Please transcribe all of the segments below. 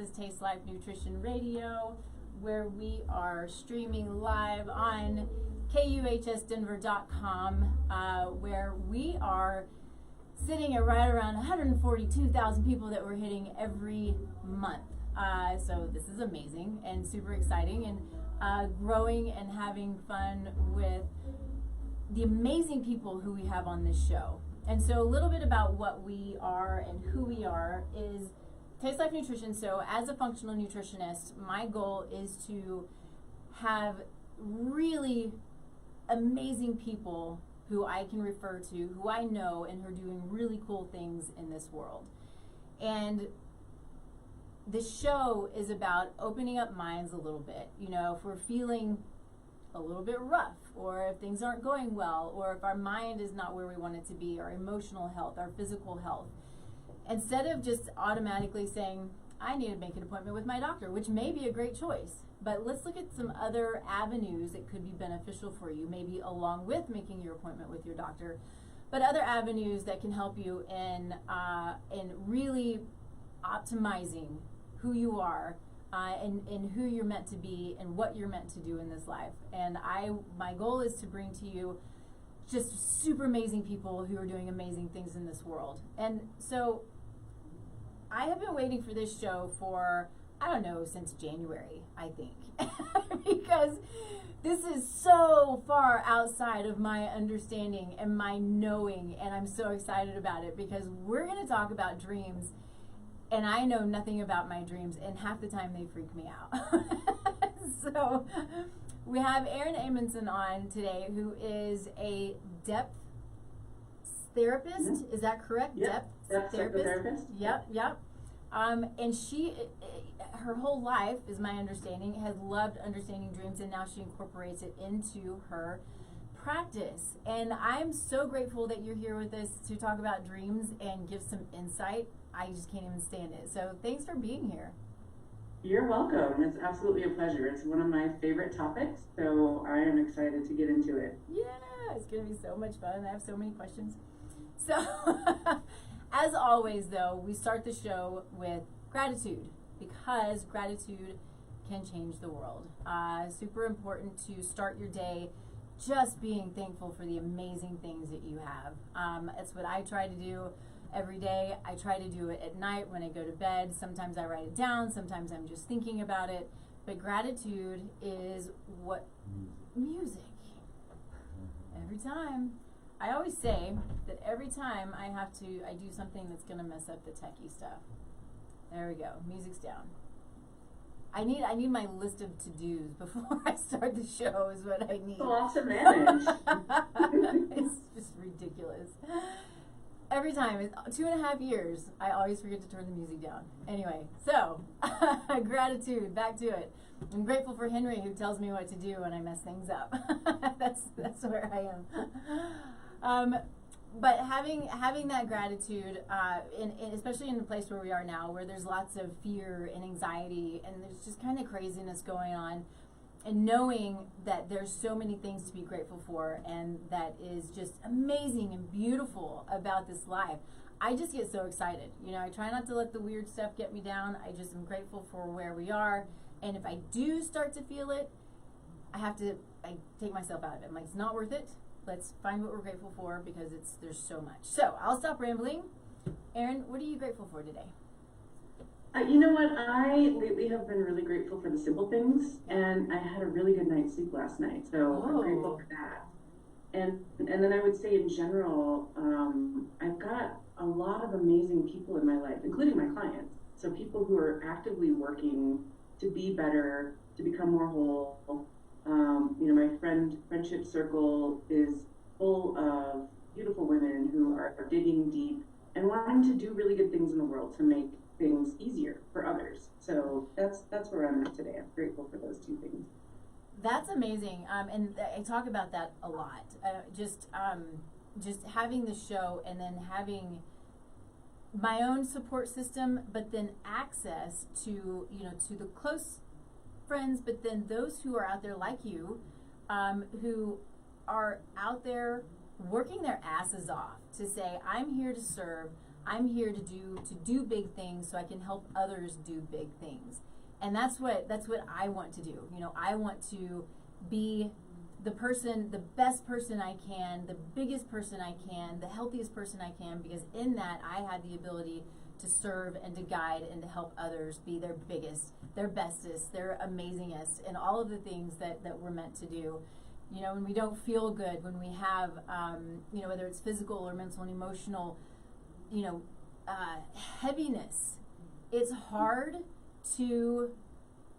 is Taste Life Nutrition Radio, where we are streaming live on kuhsdenver.com, where we are sitting at right around 142,000 people that we're hitting every month. So this is amazing and super exciting, and growing and having fun with the amazing people who we have on this show. And so a little bit about what we are and who we are is Taste Life Nutrition. So as a functional nutritionist, my goal is to have really amazing people who I can refer to, who I know, and who are doing really cool things in this world. And the show is about opening up minds a little bit. You know, if we're feeling a little bit rough, or if things aren't going well, or if our mind is not where we want it to be, our emotional health, our physical health, instead of just automatically saying, I need to make an appointment with my doctor, which may be a great choice, but let's look at some other avenues that could be beneficial for you, maybe along with making your appointment with your doctor, but other avenues that can help you in really optimizing who you are, and who you're meant to be and what you're meant to do in this life. And my goal is to bring to you just super amazing people who are doing amazing things in this world. And so I have been waiting for this show for, I don't know, since January, I think, because this is so far outside of my understanding and my knowing, and I'm so excited about it because we're going to talk about dreams. And I know nothing about my dreams, and half the time they freak me out. So we have Erin Amundson on today, who is a depth therapist. Mm-hmm. Is that correct? Yep. Depth therapist. Yep. And she, her whole life, is my understanding, has loved understanding dreams, and now she incorporates it into her practice. And I'm so grateful that you're here with us to talk about dreams and give some insight. I just can't even stand it. So thanks for being here. You're welcome. It's absolutely a pleasure. It's one of my favorite topics, so I am excited to get into it. Yeah, it's going to be so much fun. I have so many questions. So, as always, though, we start the show with gratitude, because gratitude can change the world. Super important to start your day just being thankful for the amazing things that you have. It's what I try to do every day. I try to do it at night when I go to bed. Sometimes I write it down. Sometimes I'm just thinking about it. But gratitude is what music. Every time. I always say that every time I do something that's going to mess up the techie stuff. There we go. Music's down. I need my list of to-dos before I start the show is what I need. It's a lot to manage. It's just ridiculous. Every time, it's 2.5 years, I always forget to turn the music down. Anyway, so, gratitude, back to it. I'm grateful for Henry, who tells me what to do when I mess things up. That's where I am. But having that gratitude, especially in the place where we are now, where there's lots of fear and anxiety, and there's just kind of craziness going on, and knowing that there's so many things to be grateful for, and that is just amazing and beautiful about this life. I just get so excited. You know, I try not to let the weird stuff get me down. I just am grateful for where we are. And if I do start to feel it, I take myself out of it. I'm like, it's not worth it. Let's find what we're grateful for, because there's so much. So I'll stop rambling. Erin, what are you grateful for today? You know what? I lately have been really grateful for the simple things, and I had a really good night's sleep last night, so I'm grateful for that. And then I would say in general, I've got a lot of amazing people in my life, including my clients. So people who are actively working to be better, to become more whole. You know, my friendship circle is full of beautiful women who are digging deep and wanting to do really good things in the world to make things easier for others. So that's where I'm at today. I'm grateful for those two things. That's amazing, and I talk about that a lot. Just having the show, and then having my own support system, but then access to the close friends, but then those who are out there like you, who are out there working their asses off to say, I'm here to serve. I'm here to do big things so I can help others do big things. And that's what I want to do. You know, I want to be the best person I can, the biggest person I can, the healthiest person I can, because in that I had the ability to serve and to guide and to help others be their biggest, their bestest, their amazingest, and all of the things that we're meant to do. You know, when we don't feel good, when we have, you know, whether it's physical or mental and emotional, you know, heaviness, it's hard to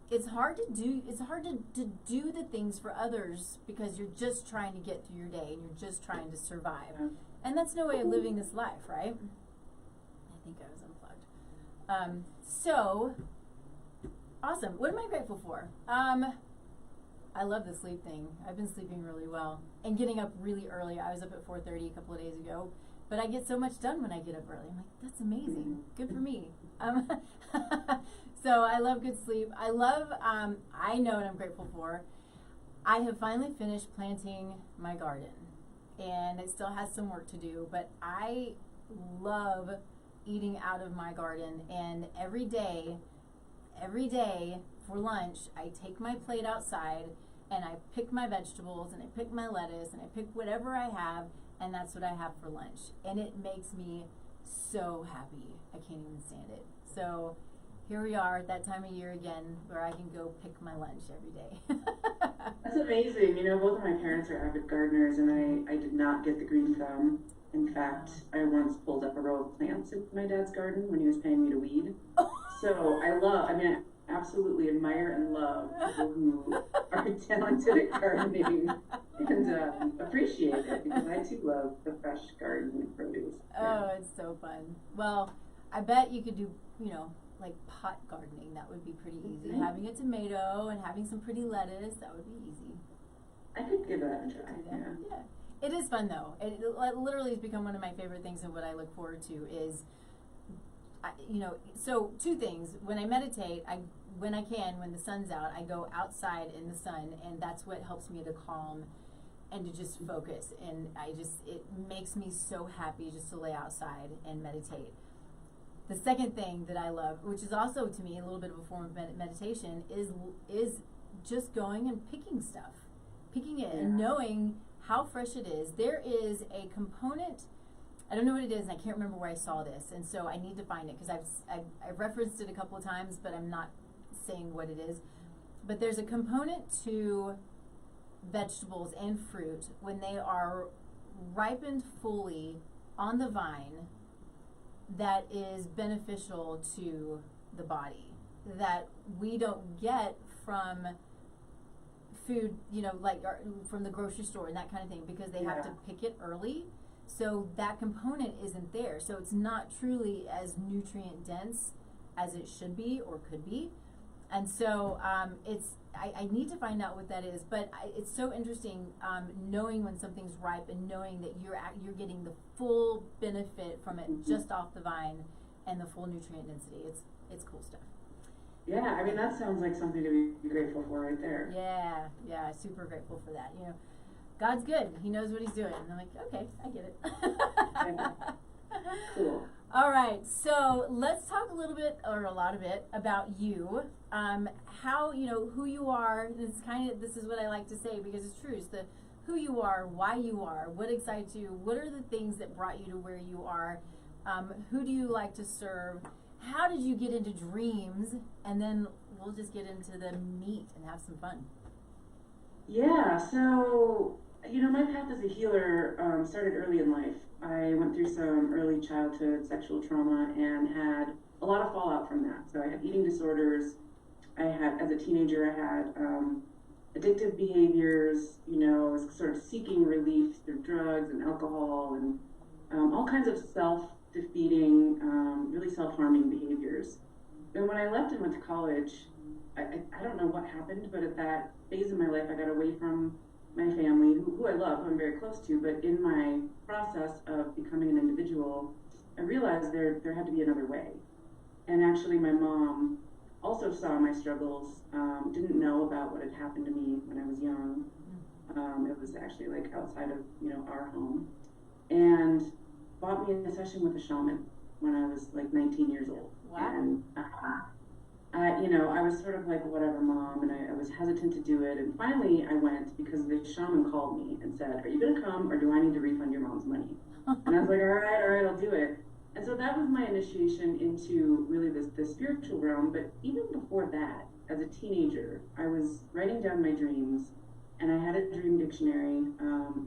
do the things for others because you're just trying to get through your day and you're just trying to survive. And that's no way of living this life, right? I think I was unplugged. So, awesome. What am I grateful for? I love the sleep thing. I've been sleeping really well and getting up really early. I was up at 4:30 a couple of days ago, but I get so much done when I get up early. I'm like, that's amazing. Good for me. So I love good sleep. I love, I know what I'm grateful for. I have finally finished planting my garden, and it still has some work to do, but I love eating out of my garden. And every day for lunch, I take my plate outside and I pick my vegetables and I pick my lettuce and I pick whatever I have, and that's what I have for lunch. And it makes me so happy. I can't even stand it. So here we are at that time of year again where I can go pick my lunch every day. That's amazing. You know, both of my parents are avid gardeners, and I did not get the green thumb. In fact, I once pulled up a row of plants in my dad's garden when he was paying me to weed. So I absolutely admire and love people who are talented at gardening and appreciate it, because I too love the fresh garden produce. Oh, it's so fun. Well, I bet you could do, you know, like pot gardening. That would be pretty easy. Mm-hmm. Having a tomato and having some pretty lettuce, that would be easy. I could give that a try. Yeah. It is fun though. It literally has become one of my favorite things, and what I look forward to is, you know, so two things. When I meditate, when the sun's out, I go outside in the sun, and that's what helps me to calm and to just focus. And it makes me so happy just to lay outside and meditate. The second thing that I love, which is also to me a little bit of a form of meditation, is just going and picking it and knowing how fresh it is. There is a component, I don't know what it is, and I can't remember where I saw this, and so I need to find it, because I've referenced it a couple of times, but I'm not saying what it is. But there's a component to vegetables and fruit when they are ripened fully on the vine that is beneficial to the body, that we don't get from food, you know, like from the grocery store and that kind of thing, because they have to pick it early. So that component isn't there. So it's not truly as nutrient dense as it should be or could be. And so I need to find out what that is, but it's so interesting knowing when something's ripe and knowing that you're getting the full benefit from it just off the vine and the full nutrient density. It's cool stuff. Yeah, I mean, that sounds like something to be grateful for right there. Yeah, super grateful for that. You know, God's good. He knows what he's doing. And I'm like, okay, I get it. Cool. All right, so let's talk a little bit, or a lot of it, about you. How, you know, who you are. This is what I like to say, because it's true. It's the who you are, why you are, what excites you, what are the things that brought you to where you are, who do you like to serve, how did you get into dreams, and then we'll just get into the meat and have some fun. Yeah, so, you know, my path as a healer started early in life. I went through some early childhood sexual trauma and had a lot of fallout from that. So I had eating disorders. As a teenager, I had addictive behaviors, you know, I was sort of seeking relief through drugs and alcohol and all kinds of self-defeating, really self-harming behaviors. And when I left and went to college, I don't know what happened, but at that phase of my life, I got away from my family, who I love, who I'm very close to, but in my process of becoming an individual, I realized there had to be another way. And actually, my mom also saw my struggles, didn't know about what had happened to me when I was young. It was actually like outside of, you know, our home, and brought me in a session with a shaman. when I was like 19 years old. Wow. And I was sort of like, whatever, mom, and I was hesitant to do it. And finally, I went because the shaman called me and said, are you going to come, or do I need to refund your mom's money? And I was like, all right, I'll do it. And so that was my initiation into really this spiritual realm. But even before that, as a teenager, I was writing down my dreams, and I had a dream dictionary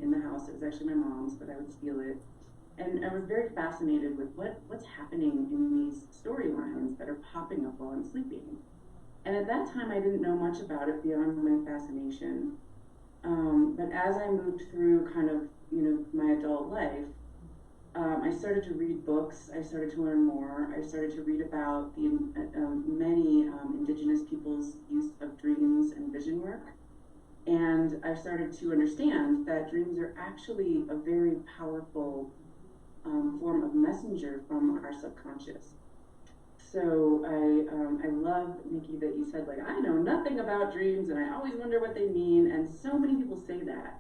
in the house. It was actually my mom's, but I would steal it. And I was very fascinated with what's happening in these storylines that are popping up while I'm sleeping. And at that time, I didn't know much about it beyond my fascination. But as I moved through kind of, my adult life, I started to read books. I started to learn more. I started to read about the many indigenous people's use of dreams and vision work. And I started to understand that dreams are actually a very powerful form of messenger from our subconscious. So I love, Nikki, that you said, like, I know nothing about dreams and I always wonder what they mean. And so many people say that.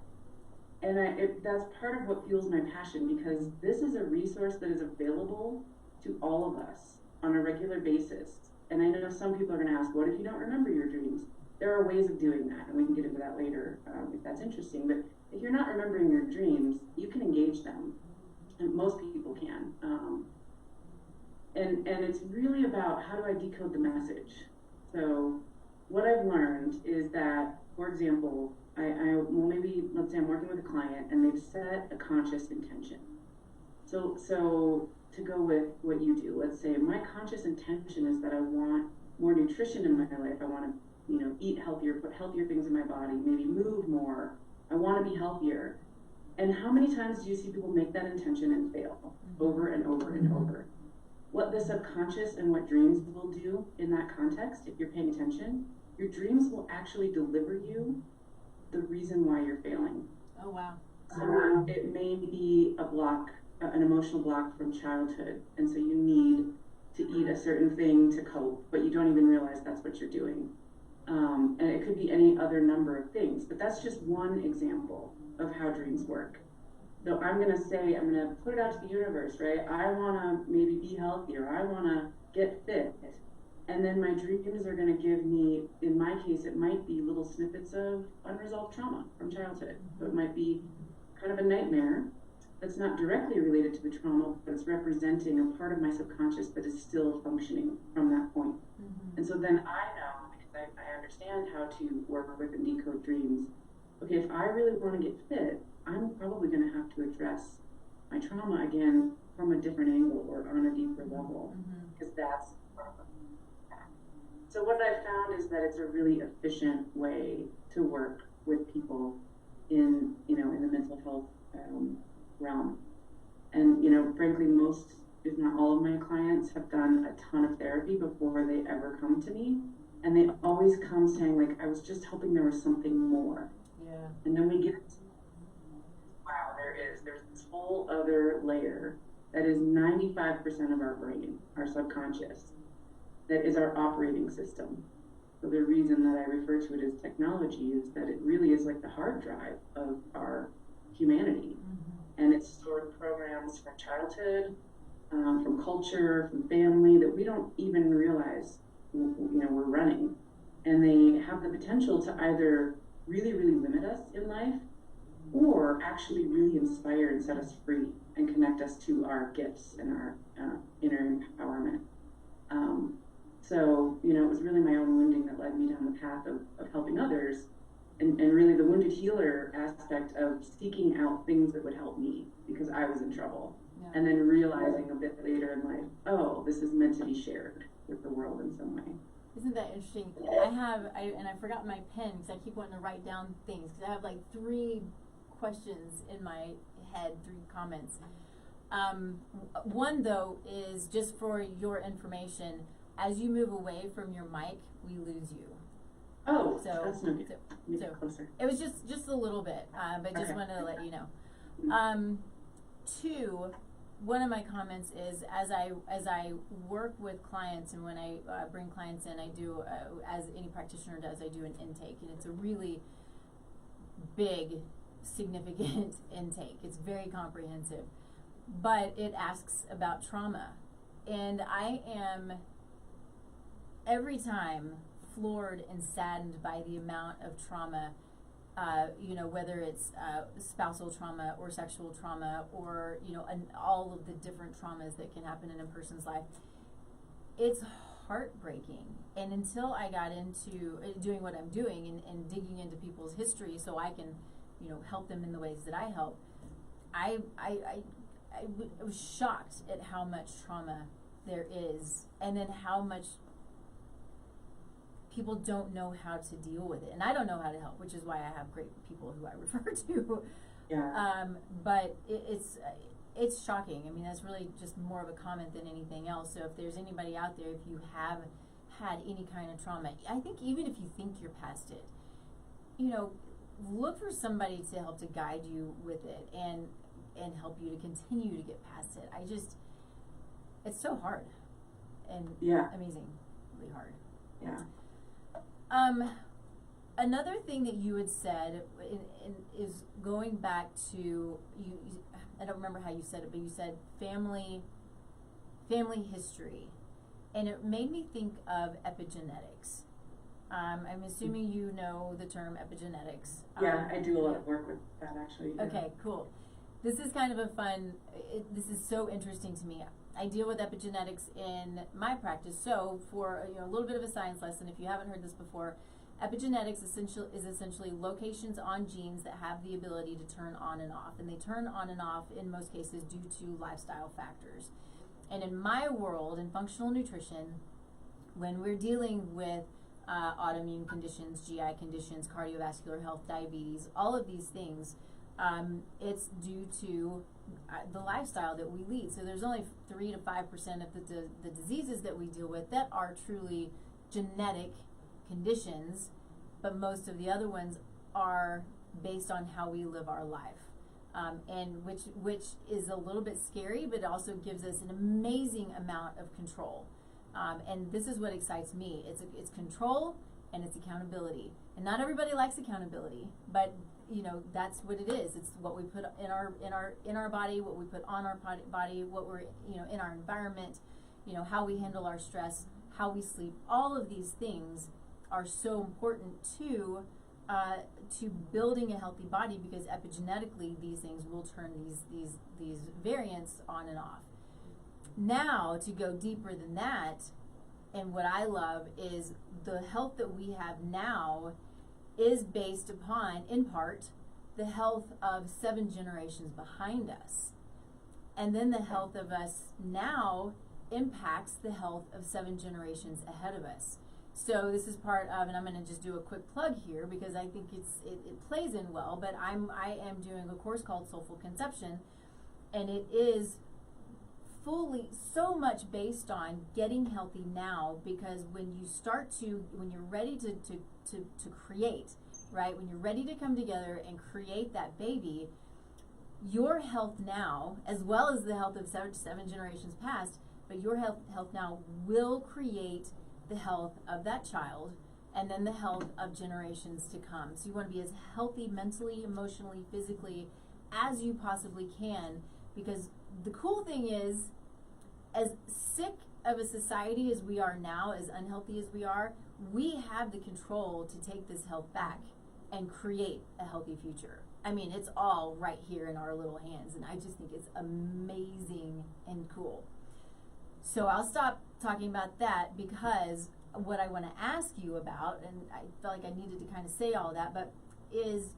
And that's part of what fuels my passion, because this is a resource that is available to all of us on a regular basis. And I know some people are going to ask, what if you don't remember your dreams? There are ways of doing that, and we can get into that later if that's interesting. But if you're not remembering your dreams, you can engage them. And most people can. And it's really about, how do I decode the message? So what I've learned is that, for example, maybe, let's say I'm working with a client and they've set a conscious intention. So to go with what you do, let's say my conscious intention is that I want more nutrition in my life. I want to, eat healthier, put healthier things in my body, maybe move more. I want to be healthier. And how many times do you see people make that intention and fail over and over and over? What the subconscious and what dreams will do in that context, if you're paying attention, your dreams will actually deliver you the reason why you're failing. Oh, wow. So it may be a block, an emotional block from childhood. And so you need to eat a certain thing to cope, but you don't even realize that's what you're doing. And it could be any other number of things, but that's just one example of how dreams work. So I'm going to put it out to the universe, right? I want to maybe be healthier. I want to get fit. And then my dreams are going to give me, in my case, it might be little snippets of unresolved trauma from childhood. So it might be kind of a nightmare that's not directly related to the trauma, but it's representing a part of my subconscious that is still functioning from that point. Mm-hmm. And so then I know, because I understand how to work with and decode dreams, okay, if I really want to get fit, I'm probably going to have to address my trauma again from a different angle or on a deeper level, because that's part of it. So what I've found is that it's a really efficient way to work with people in the mental health realm. And, frankly, most, if not all of my clients have done a ton of therapy before they ever come to me. And they always come saying, like, I was just hoping there was something more. Yeah. And then we get, wow, there's this whole other layer that is 95% of our brain, our subconscious, that is our operating system. So the reason that I refer to it as technology is that it really is like the hard drive of our humanity. And it stored programs from childhood, from culture, from family, that we don't even realize we're running. And they have the potential to either really, really limit us in life, or actually really inspire and set us free and connect us to our gifts and our inner empowerment. So, it was really my own wounding that led me down the path of helping others, and really the wounded healer aspect of seeking out things that would help me because I was in trouble. Yeah. And then realizing a bit later in life, oh, this is meant to be shared with the world in some way. Isn't that interesting? I forgot my pen because I keep wanting to write down things, because I have like 3 questions in my head, 3 comments. One, though, is just for your information. As you move away from your mic, we lose you. Oh, so that's no good. So closer. It was just a little bit, but just wanted to let you know. 2, one of my comments is, as I work with clients, and when I bring clients in, I do, as any practitioner does, I do an intake, and it's a really big, significant intake. It's very comprehensive, but it asks about trauma. And I am every time floored and saddened by the amount of trauma, you know, whether it's spousal trauma or sexual trauma or, you know, all of the different traumas that can happen in a person's life. It's heartbreaking. And until I got into doing what I'm doing and digging into people's history so I can, you know, help them in the ways that I help, I was shocked at how much trauma there is, and then how much people don't know how to deal with it. And I don't know how to help, which is why I have great people who I refer to. Yeah. But it's shocking. I mean, that's really just more of a comment than anything else. So if there's anybody out there, if you have had any kind of trauma, I think even if you think you're past it, you know, look for somebody to help to guide you with it and help you to continue to get past it. It's so hard and amazingly hard. Yeah. Another thing that you had said is going back to you. I don't remember how you said it, but you said family history, and it made me think of epigenetics. I'm assuming you know the term epigenetics. Yeah, I do a lot of work with that, actually. Yeah. Okay, cool. This is kind of a fun. This is so interesting to me. I deal with epigenetics in my practice. So, for a little bit of a science lesson, if you haven't heard this before, epigenetics is essentially locations on genes that have the ability to turn on and off, and they turn on and off in most cases due to lifestyle factors. And in my world, in functional nutrition, when we're dealing with autoimmune conditions, GI conditions, cardiovascular health, diabetes, all of these things, it's due to the lifestyle that we lead. So there's only 3 to 5% of the diseases that we deal with that are truly genetic conditions, but most of the other ones are based on how we live our life, and which is a little bit scary, but also gives us an amazing amount of control. And this is what excites me. It's control and it's accountability. And not everybody likes accountability, but that's what it is. It's what we put in our body, what we put on our body, what we're in our environment, how we handle our stress, how we sleep. All of these things are so important to building a healthy body, because epigenetically these things will turn these variants on and off. Now, to go deeper than that, and what I love is the health that we have now is based upon, in part, the health of 7 generations behind us. And then the health of us now impacts the health of 7 generations ahead of us. So this is part of, and I'm going to just do a quick plug here because I think it plays in well, but I am doing a course called Soulful Conception, and it is fully so much based on getting healthy now, because when you're ready to create, right? When you're ready to come together and create that baby, your health now, as well as the health of seven generations past, but your health now will create the health of that child and then the health of generations to come. So you want to be as healthy mentally, emotionally, physically as you possibly can, because the cool thing is, as sick of a society as we are now, as unhealthy as we are, we have the control to take this health back and create a healthy future. I mean, it's all right here in our little hands, and I just think it's amazing and cool. So I'll stop talking about that, because what I want to ask you about, and I felt like I needed to kind of say all that, but is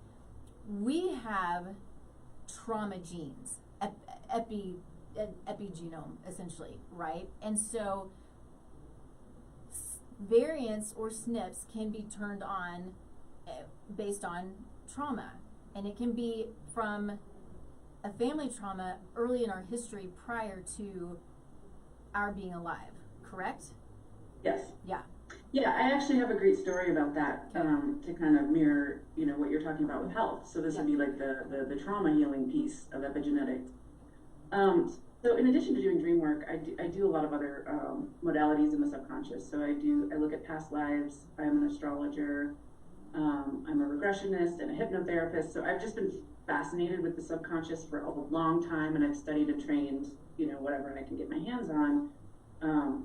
we have trauma genes, epigenome, essentially, right? And so variants or SNPs can be turned on based on trauma, and it can be from a family trauma early in our history prior to our being alive, correct? Yes. Yeah. Yeah, I actually have a great story about that, to kind of mirror, what you're talking about with health. So this would be like the trauma healing piece of epigenetics. So in addition to doing dream work, I do a lot of other modalities in the subconscious. So I look at past lives. I'm an astrologer. I'm a regressionist and a hypnotherapist. So I've just been fascinated with the subconscious for a long time, and I've studied and trained, whatever I can get my hands on.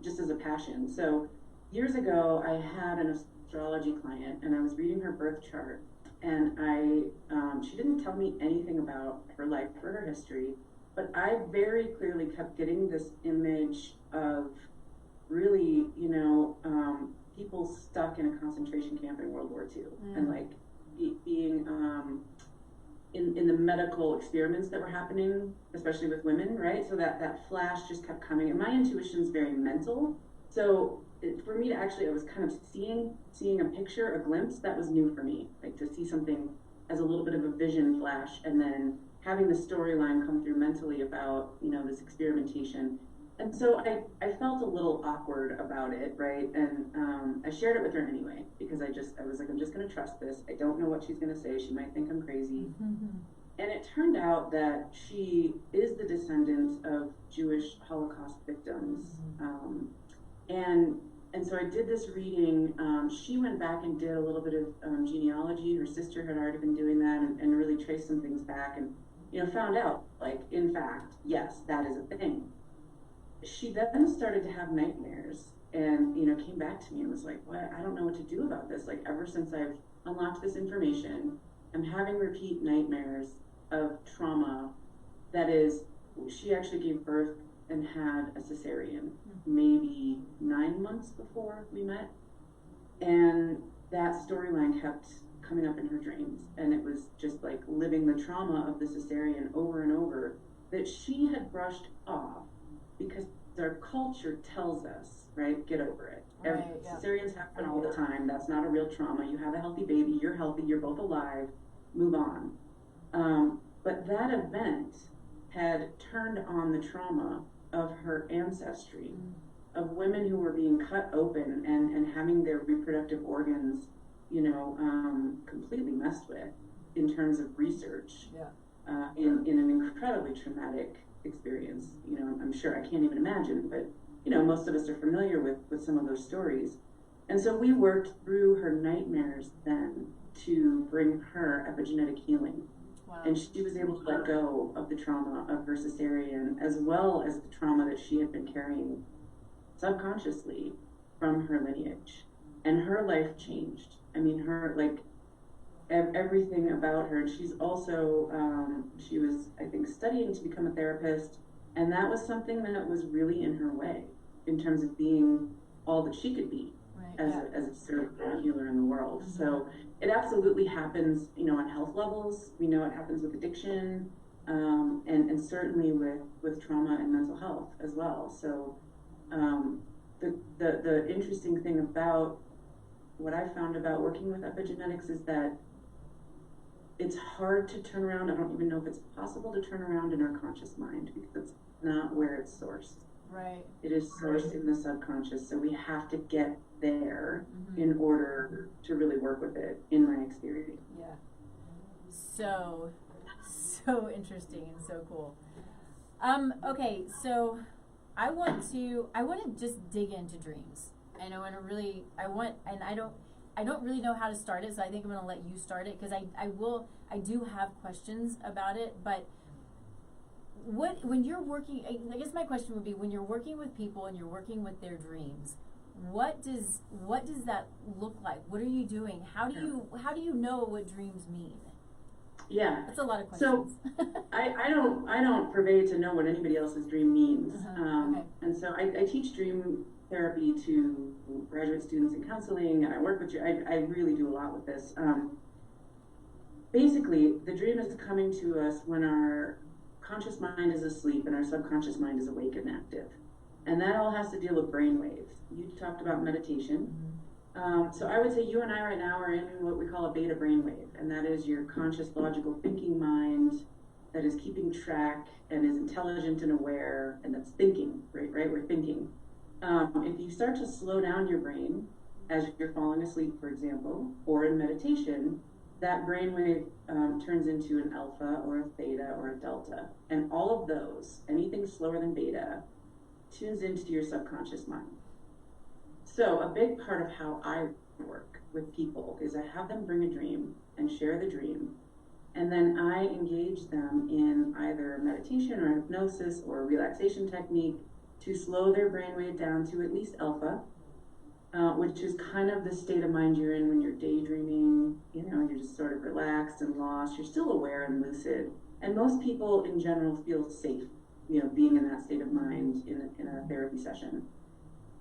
just as a passion. So years ago, I had an astrology client, and I was reading her birth chart, and she didn't tell me anything about her life or her history, but I very clearly kept getting this image of really, people stuck in a concentration camp in World War II, and like being in the medical experiments that were happening, especially with women, right? So that flash just kept coming, and my intuition is very mental. So for me to actually, I was kind of seeing a picture, a glimpse, that was new for me, like to see something as a little bit of a vision flash, and then having the storyline come through mentally about, this experimentation. And so I felt a little awkward about it, right? And I shared it with her anyway, because I was like, I'm just going to trust this. I don't know what she's going to say. She might think I'm crazy. And it turned out that she is the descendant of Jewish Holocaust victims. And so I did this reading. She went back and did a little bit of genealogy. Her sister had already been doing that, and really traced some things back, and found out, like, in fact, yes, that is a thing. She then started to have nightmares, and came back to me and was like, "What? I don't know what to do about this. Like, ever since I've unlocked this information, I'm having repeat nightmares of trauma. That is, she actually gave birth and had a cesarean maybe 9 months before we met, and that storyline kept coming up in her dreams, and it was just like living the trauma of the cesarean over and over that she had brushed off, because our culture tells us, right, get over it. Cesareans happen all the time. That's not a real trauma. You have a healthy baby. You're healthy. You're both alive. Move on. But that event had turned on the trauma of her ancestry, of women who were being cut open and having their reproductive organs, completely messed with in terms of research, in an incredibly traumatic experience. I'm sure, I can't even imagine, but most of us are familiar with some of those stories. And so we worked through her nightmares then to bring her epigenetic healing. Wow. And she was able to let go of the trauma of her cesarean, as well as the trauma that she had been carrying subconsciously from her lineage. And her life changed. I mean, her, like, everything about her. And she's also, she was, I think, studying to become a therapist. And that was something that was really in her way in terms of being all that she could be, as a certified healer in the world. So it absolutely happens, on health levels. We know it happens with addiction, and certainly with trauma and mental health as well. So the interesting thing about what I found about working with epigenetics is that it's hard to turn around. I don't even know if it's possible to turn around in our conscious mind, because it's not where it's sourced. Right. It is sourced in the subconscious, so we have to get there in order to really work with it, in my experience. Yeah. So interesting and so cool. Okay, so I want to just dig into dreams. And I don't really know how to start it, so I think I'm going to let you start it, because I do have questions about it. But when you're working, I guess my question would be, when you're working with people and you're working with their dreams, what does that look like? What are you doing? How do you know what dreams mean? Yeah, that's a lot of questions. So I don't purvey to know what anybody else's dream means. Okay. And so I teach dream therapy to graduate students in counseling, and I work with you. I really do a lot with this. Basically, the dream is coming to us when our conscious mind is asleep and our subconscious mind is awake and active. And that all has to deal with brain waves. You talked about meditation. So I would say you and I right now are in what we call a beta brainwave, and that is your conscious, logical thinking mind that is keeping track and is intelligent and aware, and that's thinking, right? We're thinking. If you start to slow down your brain as you're falling asleep, for example, or in meditation, that brainwave turns into an alpha or a theta or a delta. And all of those, anything slower than beta, tunes into your subconscious mind. So a big part of how I work with people is I have them bring a dream and share the dream, and then I engage them in either meditation or hypnosis or relaxation technique to slow their brainwave down to at least alpha, which is kind of the state of mind you're in when you're daydreaming. You know, you're just sort of relaxed and lost. You're still aware and lucid. And most people in general feel safe, you know, being in that state of mind in a therapy session.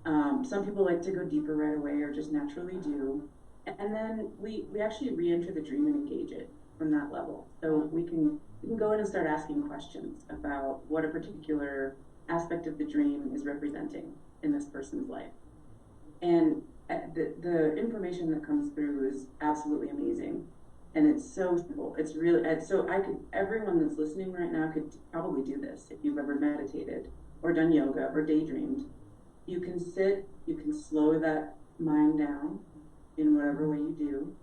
Some people like to go deeper right away or just naturally do. And then we actually re-enter the dream and engage it from that level. So we can go in and start asking questions about what a particular aspect of the dream is representing in this person's life. And the information that comes through is absolutely amazing. And it's so simple. It's really, everyone that's listening right now could probably do this if you've ever meditated or done yoga or daydreamed. You can sit, you can slow that mind down in whatever way you do.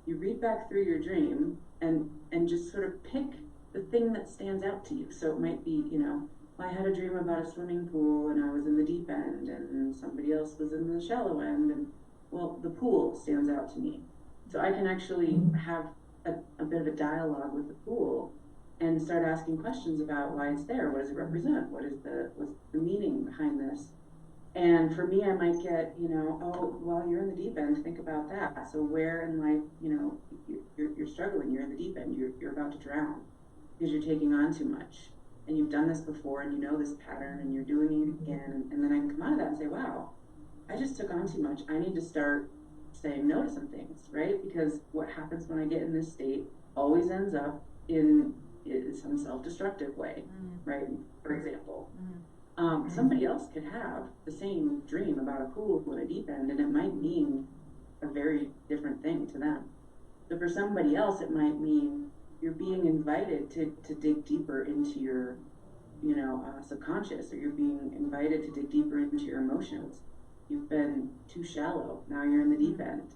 You read back through your dream and just sort of pick the thing that stands out to you. So it might be, you know, I had a dream about a swimming pool and I was in the deep end and somebody else was in the shallow end, and well, the pool stands out to me. So I can actually have a bit of a dialogue with the pool and start asking questions about why it's there. What does it represent? What's the meaning behind this? And for me, I might get, you know, oh, well, you're in the deep end. Think about that. So where in life, you know, you're struggling. You're in the deep end. You're about to drown because you're taking on too much. And you've done this before, and you know this pattern, and you're doing it again. And then I can come out of that and say, wow, I just took on too much. I need to start saying no to some things, right? Because what happens when I get in this state always ends up in some self-destructive way, right? For example, somebody else could have the same dream about a pool in a deep end, and it might mean a very different thing to them. So for somebody else, it might mean you're being invited to dig deeper into your, you know, subconscious, or you're being invited to dig deeper into your emotions. You've been too shallow. Now you're in the deep end,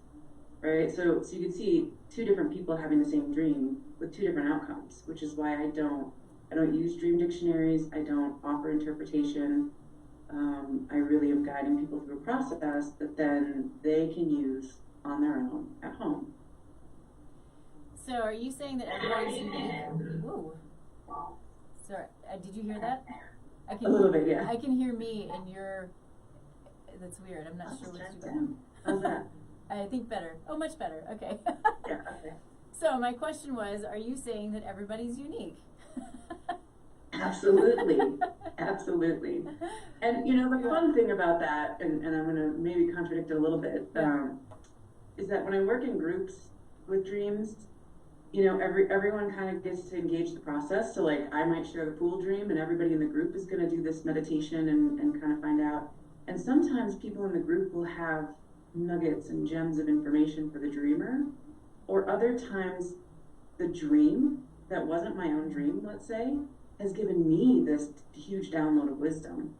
right? So you can see two different people having the same dream with two different outcomes, which is why I don't use dream dictionaries. I don't offer interpretation. I really am guiding people through a process that then they can use on their own at home. So are you saying that everybody's unique? Whoa. Sorry, did you hear that? A little bit, yeah. I can hear me and you're, that's weird. I'm not sure what's going on. How's that? I think better. Oh, much better. Okay. Yeah, okay. So my question was, are you saying that everybody's unique? Absolutely. Absolutely. And you know, the fun thing about that, and I'm going to maybe contradict it a little bit, is that when I work in groups with dreams, you know, everyone kind of gets to engage the process. So like I might share the pool dream and everybody in the group is going to do this meditation and kind of find out. And sometimes people in the group will have nuggets and gems of information for the dreamer, or other times the dream that wasn't my own dream, let's say, has given me this huge download of wisdom.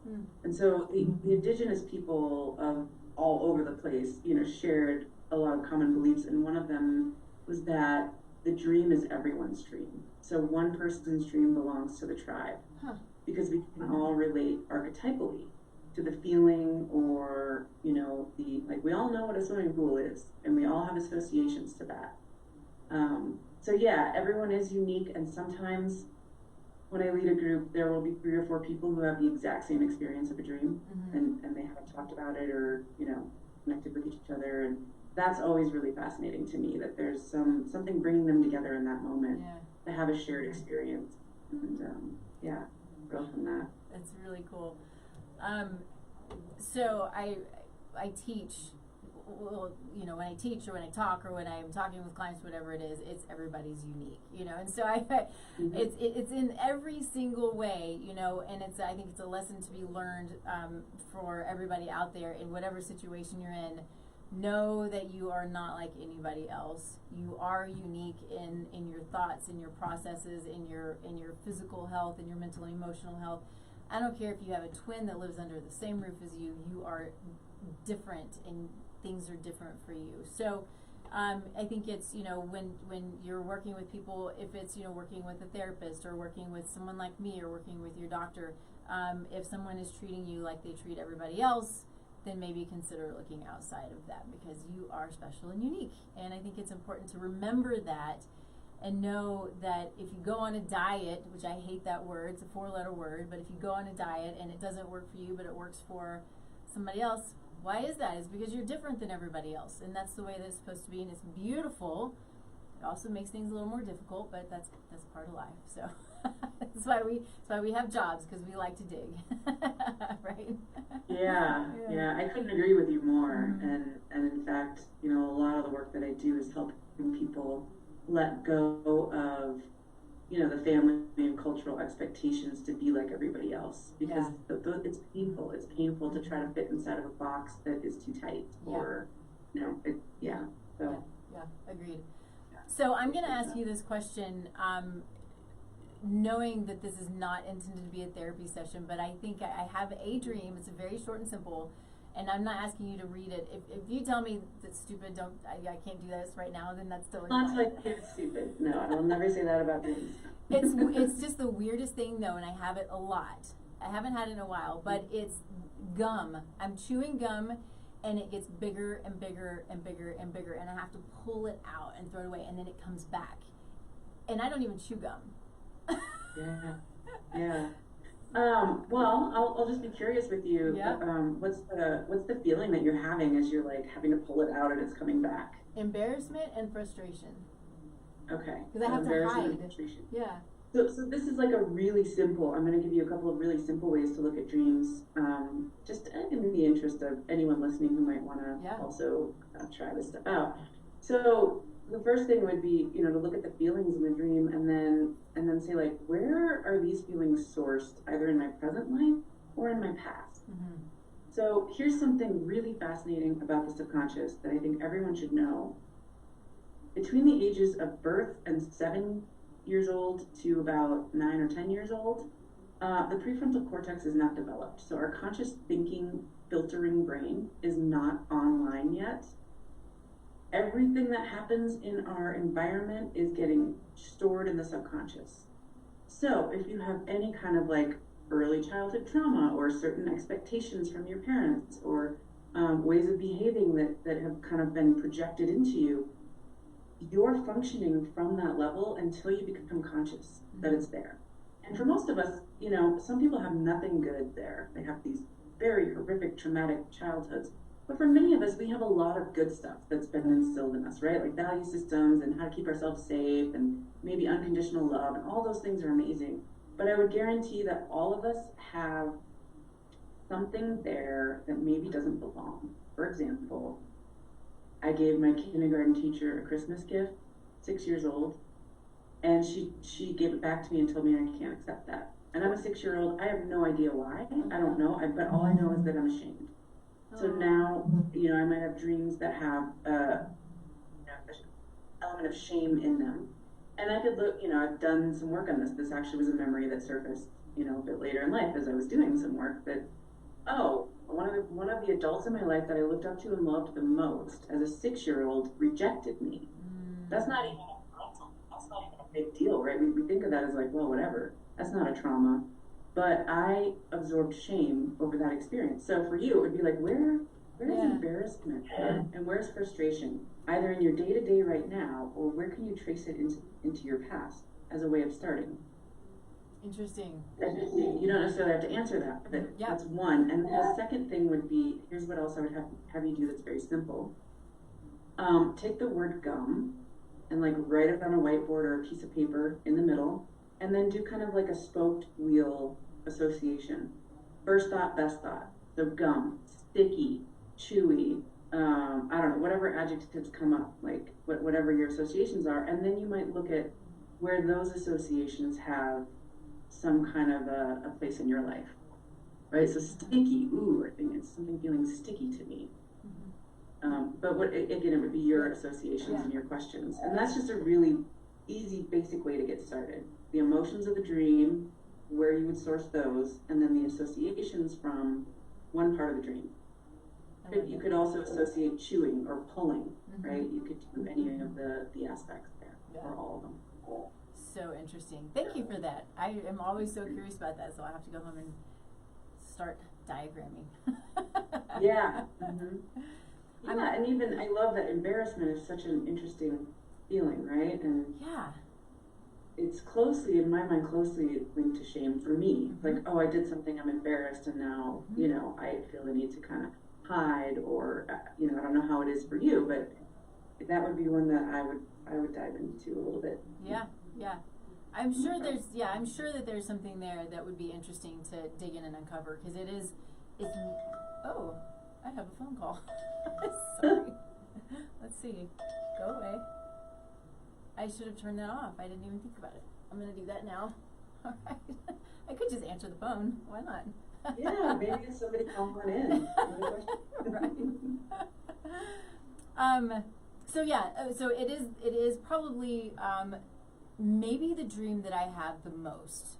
And so the indigenous people of all over the place, you know, shared a lot of common beliefs, and one of them was that the dream is everyone's dream. So one person's dream belongs to the tribe, because we can all relate archetypally to the feeling, or, you know, like we all know what a swimming pool is, and we all have associations to that. So yeah, everyone is unique, and sometimes when I lead a group, there will be 3 or 4 people who have the exact same experience of a dream, and they haven't talked about it or, you know, connected with each other, and that's always really fascinating to me, that there's something bringing them together in that moment to have a shared experience, and grow from that. That's really cool. So I teach, well, you know, when I teach or when I talk or when I'm talking with clients, whatever it is, it's everybody's unique, you know, and so it's in every single way, you know, and I think it's a lesson to be learned for everybody out there in whatever situation you're in. Know that you are not like anybody else. You are unique in your thoughts, in your processes, in your physical health, in your mental and emotional health. I don't care if you have a twin that lives under the same roof as you. You are different, and things are different for you. So I think it's, you know, when you're working with people, if it's, you know, working with a therapist or working with someone like me or working with your doctor, if someone is treating you like they treat everybody else, then maybe consider looking outside of that, because you are special and unique. And I think it's important to remember that and know that if you go on a diet, which I hate that word, it's a 4-letter word, but if you go on a diet and it doesn't work for you, but it works for somebody else, why is that? It's because you're different than everybody else, and that's the way that it's supposed to be, and it's beautiful. It also makes things a little more difficult, but that's part of life. So that's why we have jobs, because we like to dig, right? Yeah. I couldn't agree with you more. And in fact, a lot of the work that I do is helping people let go of, the family and cultural expectations to be like everybody else, because it's painful. It's painful to try to fit inside of a box that is too tight, or, Agreed. So I'm going to ask you this question, knowing that this is not intended to be a therapy session, but I think I have a dream. It's very short and simple, and I'm not asking you to read it. If you tell me that's stupid, I can't do this right now, then that's totally fine. Not like it's stupid. No, I will never say that about dreams. It's just the weirdest thing, though, and I have it a lot. I haven't had it in a while, but it's gum. I'm chewing gum, and it gets bigger and bigger and bigger and bigger, and I have to pull it out and throw it away, and then it comes back. And I don't even chew gum. Yeah. Well, I'll just be curious with you. Yeah. What's the feeling that you're having as you're like having to pull it out and it's coming back? Embarrassment and frustration. Okay. Because I have to hide. Yeah. So this is like a really simple, I'm going to give you a couple of really simple ways to look at dreams, just in the interest of anyone listening who might want to also try this stuff out. So the first thing would be, to look at the feelings in the dream, and then say, like, where are these feelings sourced, either in my present life or in my past? So here's something really fascinating about the subconscious that I think everyone should know. Between the ages of birth and 7 years old to about 9 or 10 years old, the prefrontal cortex is not developed. So our conscious thinking, filtering brain is not online yet. Everything that happens in our environment is getting stored in the subconscious. So if you have any kind of like early childhood trauma, or certain expectations from your parents, or ways of behaving that have kind of been projected into you, you're functioning from that level until you become conscious that it's there. And for most of us, some people have nothing good there. They have these very horrific, traumatic childhoods. But for many of us, we have a lot of good stuff that's been instilled in us, right? Like value systems and how to keep ourselves safe, and maybe unconditional love, and all those things are amazing. But I would guarantee that all of us have something there that maybe doesn't belong. For example, I gave my kindergarten teacher a Christmas gift, 6 years old, and she gave it back to me and told me I can't accept that. And I'm a 6-year-old. I have no idea why. I don't know. But all I know is that I'm ashamed. So now, I might have dreams that have an element of shame in them. And I could look, I've done some work on this. This actually was a memory that surfaced, a bit later in life as I was doing some work, that, one of the adults in my life that I looked up to and loved the most as a 6-year-old rejected me. That's not even a big deal, right? We think of that as like, well, whatever. That's not a trauma. But I absorbed shame over that experience. So for you, it would be like, where is embarrassment and where's frustration? Either in your day-to-day right now, or where can you trace it into your past as a way of starting? Interesting. You don't necessarily have to answer that, but that's one. And the second thing would be, here's what else I would have you do that's very simple. Take the word gum and like write it on a whiteboard or a piece of paper in the middle, and then do kind of like a spoked wheel association. First thought, best thought. So gum, sticky, chewy, I don't know, whatever adjectives come up, like whatever your associations are. And then you might look at where those associations have some kind of a place in your life, right? So sticky, ooh, I think it's something feeling sticky to me. But again, it would be your associations and your questions. And that's just a really easy, basic way to get started. The emotions of the dream, where you would source those, and then the associations from one part of the dream. You could also associate chewing or pulling, right? You could do any of the aspects there, or all of them. So interesting. Thank you for that. I am always so curious about that, so I have to go home and start diagramming. Yeah. And even I love that embarrassment is such an interesting feeling, right? And it's closely, in my mind, closely linked to shame for me. Mm-hmm. Like, oh, I did something, I'm embarrassed, and now, Mm-hmm. you know, I feel the need to kind of hide, or, you know, I don't know how it is for you, but that would be one that I would dive into a little bit. Yeah, yeah. I'm sure that there's something there that would be interesting to dig in and uncover, because it's, oh, I have a phone call. Sorry. Let's see. Go away. I should have turned that off. I didn't even think about it. I'm going to do that now. All right. I could just answer the phone. Why not? Yeah, maybe if somebody call one in. Right. So it is probably maybe the dream that I have the most.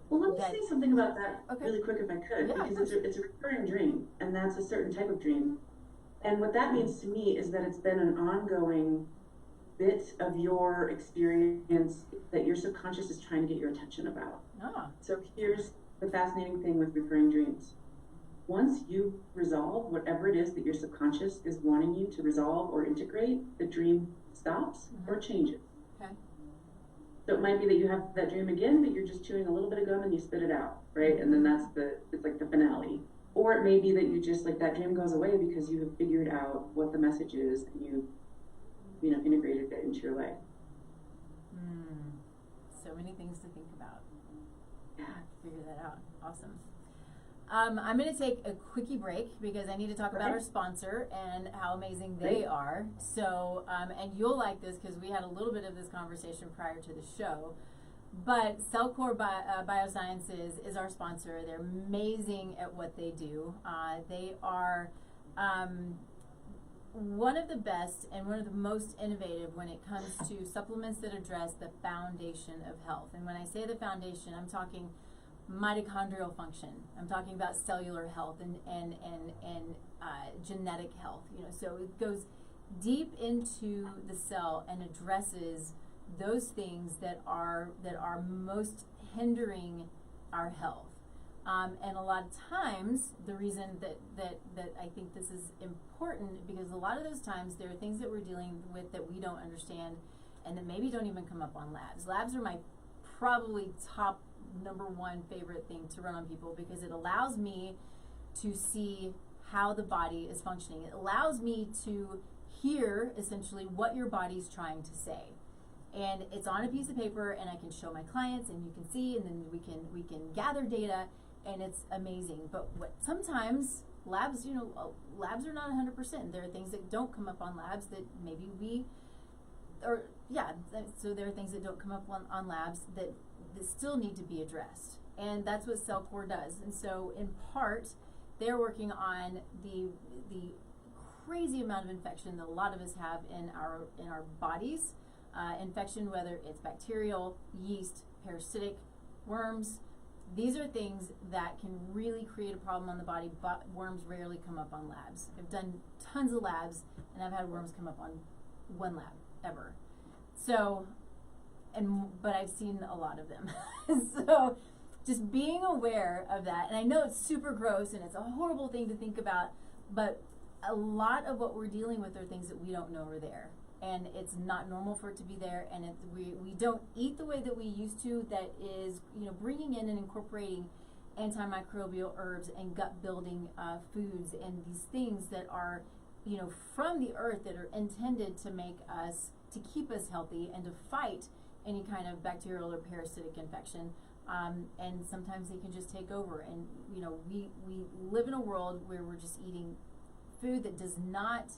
Well, let me say something about that really quick, if I could, Yeah, because it's a recurring dream, and that's a certain type of dream. And what that means to me is that it's been an ongoing bit of your experience that your subconscious is trying to get your attention about. Ah. So here's the fascinating thing with recurring dreams. Once you resolve whatever it is that your subconscious is wanting you to resolve or integrate, the dream stops or changes. Okay. So it might be that you have that dream again, but you're just chewing a little bit of gum and you spit it out, right? And then it's like the finale. Or it may be that you just, like, that dream goes away because you have figured out what the message is and you know, integrated it into your life. So many things to think about. Yeah. Figure that out. Awesome. I'm going to take a quickie break because I need to talk about our sponsor and how amazing they are. So, and you'll like this because we had a little bit of this conversation prior to the show. But Cellcore Biosciences is our sponsor. They're amazing at what they do. They are one of the best and one of the most innovative when it comes to supplements that address the foundation of health. And when I say the foundation, I'm talking mitochondrial function. I'm talking about cellular health and genetic health. You know, so it goes deep into the cell and addresses those things that are most hindering our health. And a lot of times, the reason that I think this is important, because a lot of those times there are things that we're dealing with that we don't understand and that maybe don't even come up on labs. Labs are my probably top number one favorite thing to run on people, because it allows me to see how the body is functioning. It allows me to hear essentially what your body's trying to say. And it's on a piece of paper, and I can show my clients, and you can see, and then we can gather data, and it's amazing. But sometimes labs, you know, labs are not 100%. There are things that don't come up on labs that maybe so there are things that don't come up on labs that still need to be addressed. And that's what Cellcore does. And so in part, they're working on the crazy amount of infection that a lot of us have in our bodies. Infection, whether it's bacterial, yeast, parasitic, worms. These are things that can really create a problem on the body, but worms rarely come up on labs. I've done tons of labs, and I've had worms come up on one lab ever. So, but I've seen a lot of them. So just being aware of that, and I know it's super gross and it's a horrible thing to think about, but a lot of what we're dealing with are things that we don't know are there. And it's not normal for it to be there, and we don't eat the way that we used to. That is, you know, bringing in and incorporating antimicrobial herbs and gut building foods and these things that are, you know, from the earth, that are intended to keep us healthy and to fight any kind of bacterial or parasitic infection. And sometimes they can just take over. And, you know, we live in a world where we're just eating food that does not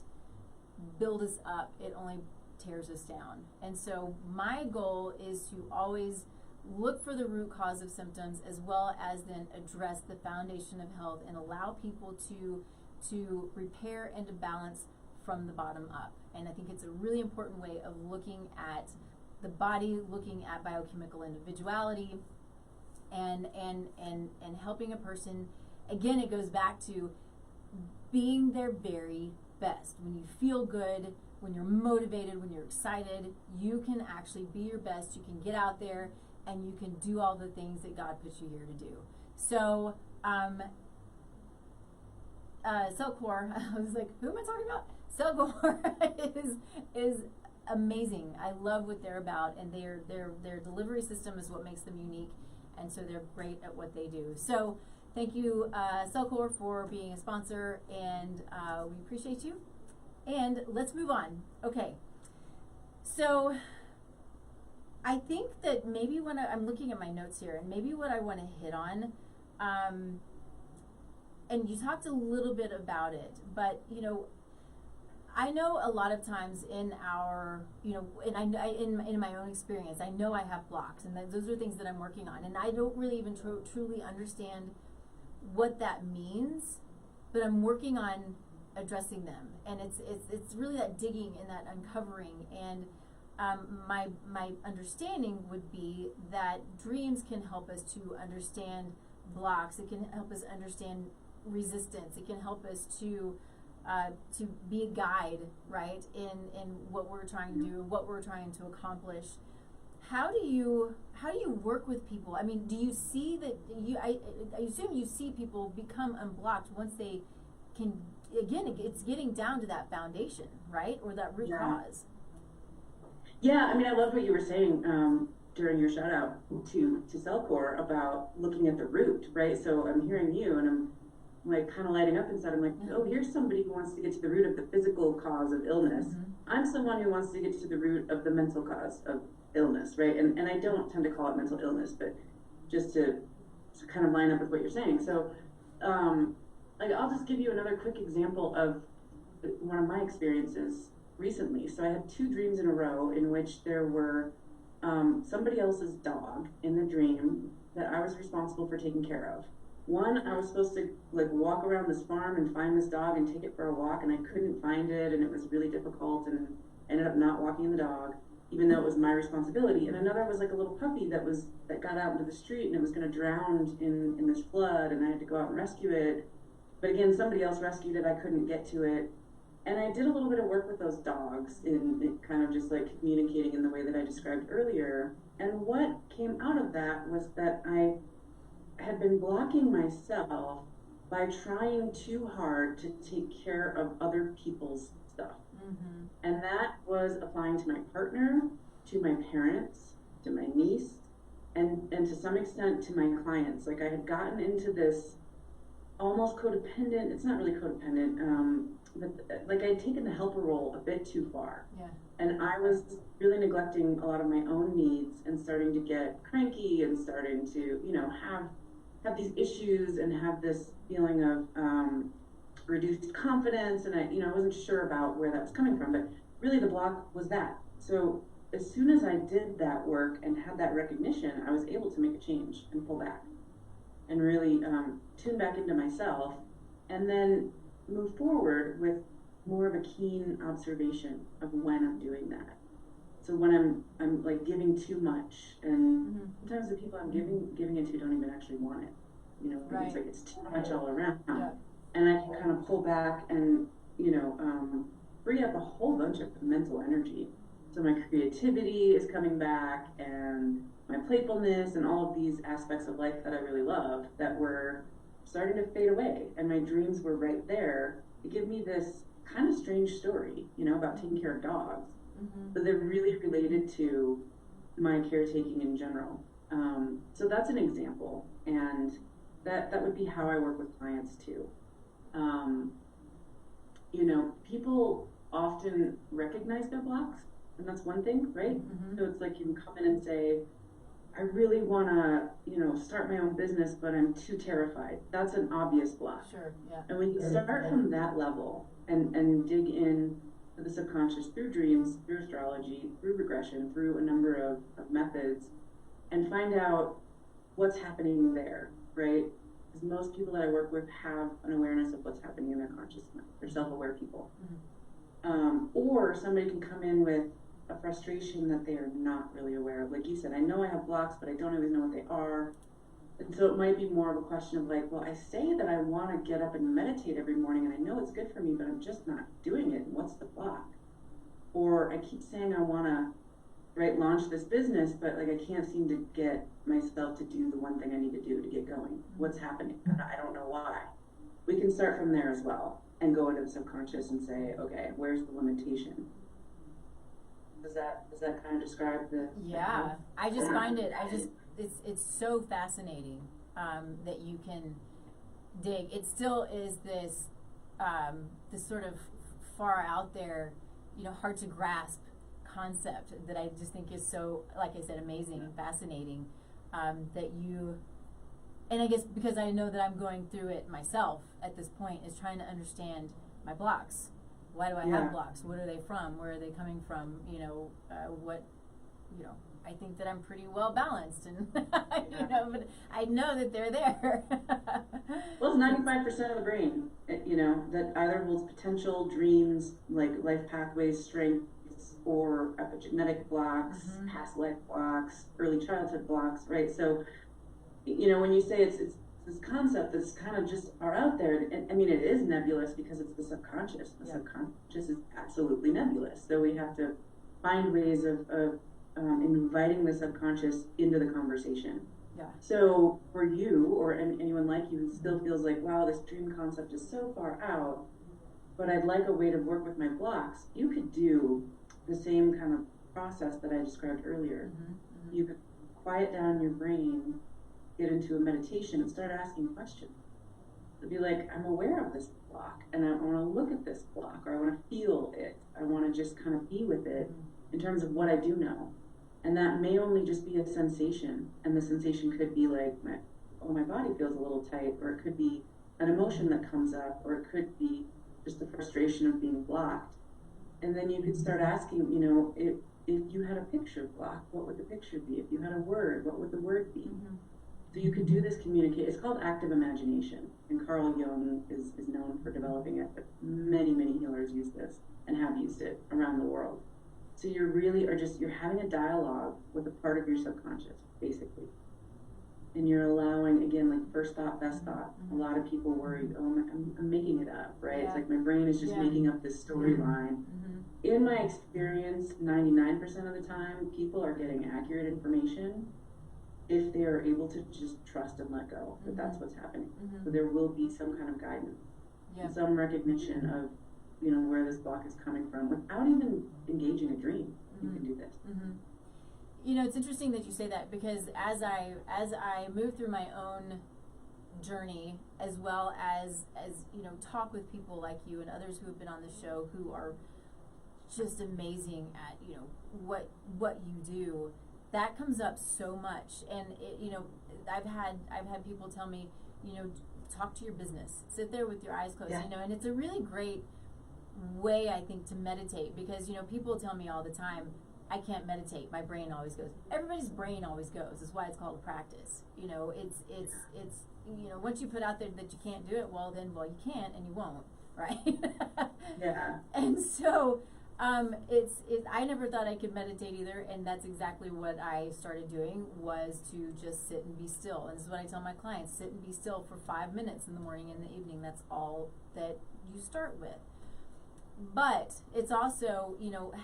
build us up, it only tears us down. And so my goal is to always look for the root cause of symptoms, as well as then address the foundation of health and allow people to repair and to balance from the bottom up. And I think it's a really important way of looking at the body, looking at biochemical individuality, and helping a person. Again, it goes back to being their very best. When you feel good, when you're motivated, when you're excited, you can actually be your best. You can get out there and you can do all the things that God put you here to do. So, Cellcore, I was like, who am I talking about? Cellcore is amazing. I love what they're about, and their delivery system is what makes them unique, and so they're great at what they do. So thank you, Cellcore, for being a sponsor, and we appreciate you. And let's move on. Okay, so I think that maybe when I'm looking at my notes here, and maybe what I want to hit on, and you talked a little bit about it, but you know, I know a lot of times in our, you know, and in my own experience, I know I have blocks, and those are things that I'm working on, and I don't really even truly understand what that means, but I'm working on addressing them, and it's really that digging and that uncovering. And my understanding would be that dreams can help us to understand blocks. It can help us understand resistance. It can help us to be a guide, right, in what we're trying to do, what we're trying to accomplish. How do you work with people? I mean, do you see that I assume you see people become unblocked once they can, again, it's getting down to that foundation, right, or that root cause. Yeah, I mean, I love what you were saying during your shout out to Cellcore about looking at the root, right? So I'm hearing you, and I'm like kind of lighting up inside. I'm like, oh, here's somebody who wants to get to the root of the physical cause of illness. I'm someone who wants to get to the root of the mental cause of illness, right? And I don't tend to call it mental illness, but just to kind of line up with what you're saying. So like, I'll just give you another quick example of one of my experiences recently. So I had 2 dreams in a row in which there were somebody else's dog in the dream that I was responsible for taking care of. One, I was supposed to like walk around this farm and find this dog and take it for a walk, and I couldn't find it, and it was really difficult, and ended up not walking the dog, even though it was my responsibility. And another was like a little puppy that got out into the street, and it was going to drown in this flood, and I had to go out and rescue it. But again, somebody else rescued it. I couldn't get to it. And I did a little bit of work with those dogs in kind of just like communicating in the way that I described earlier. And what came out of that was that I had been blocking myself by trying too hard to take care of other people's stuff. And that was applying to my partner, to my parents, to my niece, and to some extent to my clients. Like, I had gotten into this almost codependent, it's not really codependent, but like I had taken the helper role a bit too far. Yeah. And I was really neglecting a lot of my own needs and starting to get cranky and starting to, you know, have these issues and have this feeling of reduced confidence. And I wasn't sure about where that was coming from, but really the block was that. So as soon as I did that work and had that recognition, I was able to make a change and pull back and really tune back into myself, and then move forward with more of a keen observation of when I'm doing that. So when I'm like giving too much, and sometimes the people I'm giving it to don't even actually want it. You know, right. It's like it's too much all around. Yeah. And I can kind of pull back and, free up a whole bunch of mental energy. So my creativity is coming back, and my playfulness, and all of these aspects of life that I really love that were starting to fade away. And my dreams were right there to give me this kind of strange story, about taking care of dogs. But they're really related to my caretaking in general. So that's an example. And that would be how I work with clients too. People often recognize their blocks, and that's one thing, right? So it's like you can come in and say, I really want to, start my own business, but I'm too terrified. That's an obvious block. Sure, yeah. And when you start from that level and dig in to the subconscious through dreams, through astrology, through regression, through a number of methods, and find out what's happening there, right? Because most people that I work with have an awareness of what's happening in their conscious mind. They're self-aware people. Or somebody can come in with a frustration that they are not really aware of. Like you said, I know I have blocks, but I don't always know what they are. And so it might be more of a question of like, well, I say that I want to get up and meditate every morning, and I know it's good for me, but I'm just not doing it. What's the block? Or I keep saying I want to, launch this business, but like I can't seem to get myself to do the one thing I need to do to get going. What's happening? I don't know why. We can start from there as well and go into the subconscious and say, okay, where's the limitation? that kind of describe the? Yeah, I just find it. It's so fascinating that you can dig. It still is this this sort of far out there, hard to grasp concept that I just think is so, like I said, amazing and fascinating. That you, and I guess because I know that I'm going through it myself at this point, is trying to understand my blocks. Why do I have blocks? What are they from? Where are they coming from? I think that I'm pretty well balanced, and but I know that they're there. Well, it's 95% of the brain, that either holds potential, dreams, like life pathways, strengths, or epigenetic blocks, past life blocks, early childhood blocks, right? So, when you say it's this concept that's kind of just are out there, and I mean, it is nebulous because it's the subconscious. The subconscious is absolutely nebulous. So we have to find ways of inviting the subconscious into the conversation. Yeah. So for you or anyone like you who still feels like, wow, this dream concept is so far out, but I'd like a way to work with my blocks, you could do the same kind of process that I described earlier. You could quiet down your brain, get into a meditation, and start asking questions. It'd be like, I'm aware of this block, and I want to look at this block, or I want to feel it. I want to just kind of be with it in terms of what I do know. And that may only just be a sensation, and the sensation could be like, my body feels a little tight, or it could be an emotion that comes up, or it could be just the frustration of being blocked. And then you could start asking, if you had a picture block, what would the picture be? If you had a word, what would the word be? So you could do this communicate. It's called active imagination, and Carl Jung is known for developing it, but many, many healers use this and have used it around the world. So you really are you're having a dialogue with a part of your subconscious, basically. And you're allowing, again, like first thought, best thought. A lot of people worry, I'm making it up, right? It's like my brain is just making up this storyline. In my experience, 99% of the time, people are getting accurate information if they are able to just trust and let go that that's what's happening. So there will be some kind of guidance, some recognition of where this block is coming from without even engaging a dream. You can do this. It's interesting that you say that, because as I move through my own journey, as well as talk with people like you and others who have been on the show who are just amazing at what you do, that comes up so much. And I've had people tell me, talk to your business, sit there with your eyes closed, and it's a really great way, I think, to meditate, because people tell me all the time, I can't meditate, my brain always goes. Everybody's brain always goes. That's why it's called a practice. It's once you put out there that you can't do it, you can't, and you won't, right? And so I never thought I could meditate either, and that's exactly what I started doing, was to just sit and be still. And this is what I tell my clients: sit and be still for 5 minutes in the morning and the evening. That's all that you start with. But it's also,